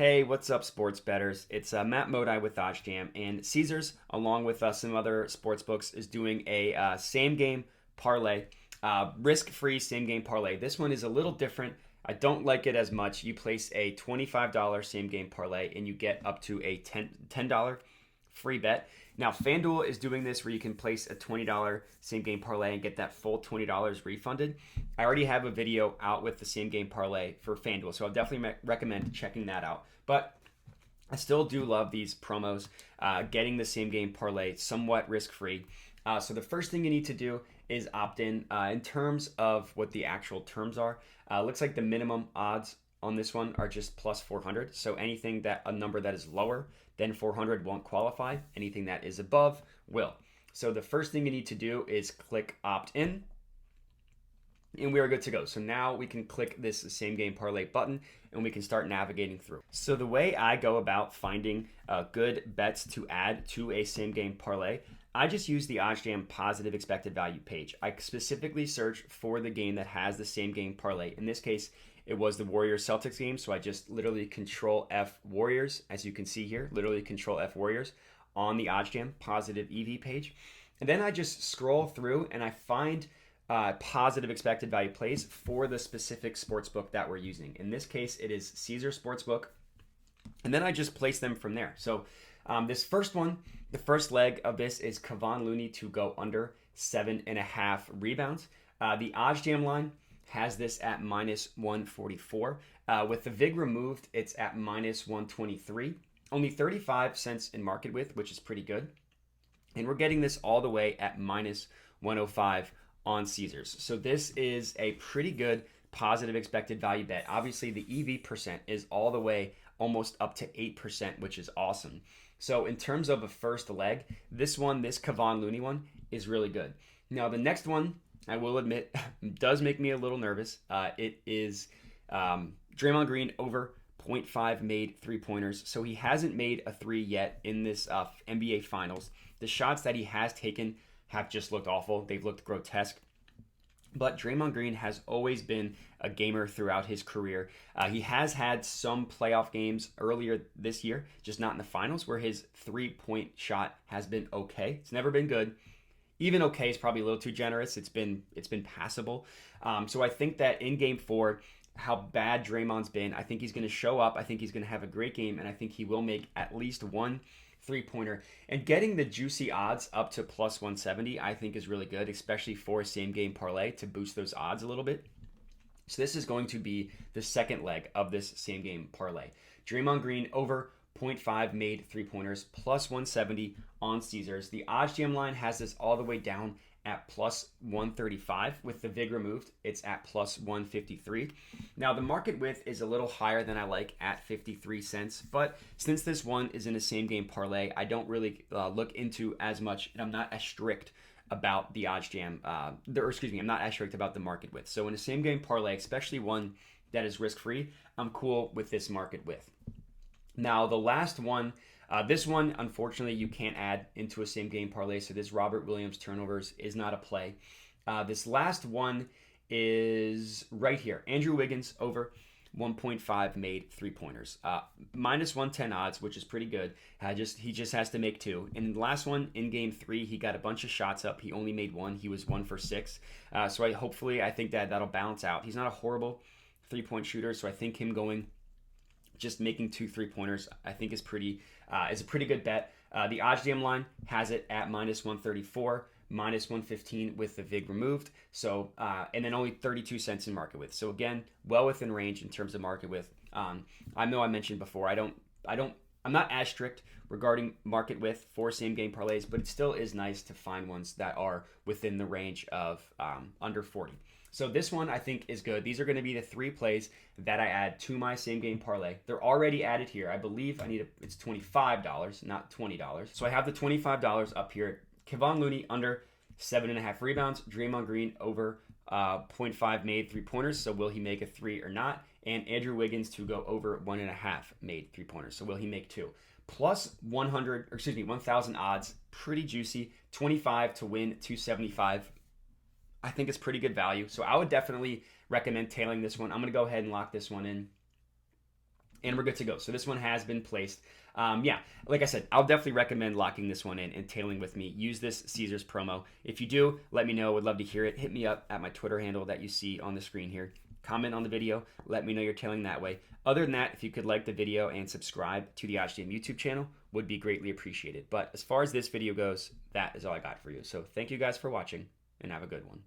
Hey, what's up, sports bettors? It's Matt Modi with OddsJam, and Caesars, along with some other sports books, is doing a same game parlay, risk-free same game parlay. This one is a little different. I don't like it as much. You place a $25 same game parlay, and you get up to a $10 free bet. Now, FanDuel is doing this where you can place a $20 same game parlay and get that full $20 refunded. I already have a video out with the same game parlay for FanDuel, so I'll definitely recommend checking that out. But I still do love these promos, getting the same game parlay somewhat risk free. So the first thing you need to do is opt in. In terms of what the actual terms are, looks like the minimum odds on this one are just plus 400. So anything that a number that is lower than 400 won't qualify. Anything that is above will. So the first thing you need to do is click opt in, and we are good to go. So now we can click this same game parlay button and we can start navigating through. So the way I go about finding good bets to add to a same game parlay, I just use the OddsJam Positive Expected Value page. I specifically search for the game that has the same game parlay. In this case, it was the Warriors-Celtics game, so I just literally Control F Warriors, as you can see here, literally Control F Warriors on the OddsJam Positive EV page. And then I just scroll through and I find positive expected value plays for the specific sportsbook that we're using. In this case, it is Caesar Sportsbook. And then I just place them from there. So this first one, the first leg of this is Kevon Looney to go under 7.5 rebounds. The OddsJam line has this at minus 144. With the VIG removed, it's at minus 123. Only 35 cents in market width, which is pretty good. And we're getting this all the way at minus 105 on Caesars. So this is a pretty good positive expected value bet. Obviously, the EV percent is all the way almost up to 8%, which is awesome. So in terms of a first leg, this Kevon Looney one is really good. Now, the next one, I will admit, does make me a little nervous. It is Draymond Green over 0.5 made three-pointers. So he hasn't made a three yet in this NBA Finals. The shots that he has taken have just looked awful. They've looked grotesque. But Draymond Green has always been a gamer throughout his career. He has had some playoff games earlier this year, just not in the finals, where his three-point shot has been okay. It's never been good. Even okay is probably a little too generous. It's been passable. So I think that in Game 4, how bad Draymond's been, I think he's going to show up. I think he's going to have a great game, and I think he will make at least one three-pointer. And getting the juicy odds up to plus 170, I think is really good, especially for a same-game parlay to boost those odds a little bit. So this is going to be the second leg of this same-game parlay. Draymond Green over 0.5 made three-pointers, plus 170 on Caesars. The OddsJam line has this all the way down at plus 135. With the VIG removed, it's at plus 153. Now, the market width is a little higher than I like at 53 cents, but since this one is in a same game parlay, I don't really look into as much, and I'm not as strict about the OddsJam, I'm not as strict about the market width. So in a same game parlay, especially one that is risk-free, I'm cool with this market width. Now, the last one, this one, unfortunately, you can't add into a same-game parlay, so this Robert Williams turnovers is not a play. This last one is right here. Andrew Wiggins over 1.5 made three-pointers. Minus 110 odds, which is pretty good. He just has to make two. And the last one, in Game 3, he got a bunch of shots up. He only made one. He was 1 for 6. So I think that'll balance out. He's not a horrible three-point shooter, so I think him going just making 2 3-pointers, I think is a pretty good bet. The OddsJam line has it at minus 134, minus 115 with the VIG removed. So, and then only 32 cents in market width. So again, well within range in terms of market width. I know I mentioned before, I'm not as strict regarding market width for same game parlays, but it still is nice to find ones that are within the range of under 40. So this one I think is good. These are going to be the 3 plays that I add to my same game parlay. They're already added here. I believe it's $25, not $20. So I have the $25 up here. Kevon Looney under 7.5 rebounds. Draymond Green over 0.5 made three-pointers. So will he make a 3 or not? And Andrew Wiggins to go over 1.5 made three-pointers. So will he make 2? Plus 1,000 odds. Pretty juicy. 25 to win 275. I think it's pretty good value. So I would definitely recommend tailing this one. I'm going to go ahead and lock this one in. and we're good to go. So this one has been placed. Yeah, like I said, I'll definitely recommend locking this one in and tailing with me. Use this Caesars promo. If you do, let me know. Would love to hear it. Hit me up at my Twitter handle that you see on the screen here. Comment on the video. Let me know you're tailing that way. Other than that, if you could like the video and subscribe to the OddsJam YouTube channel, would be greatly appreciated. But as far as this video goes, that is all I got for you. So thank you guys for watching, and have a good one.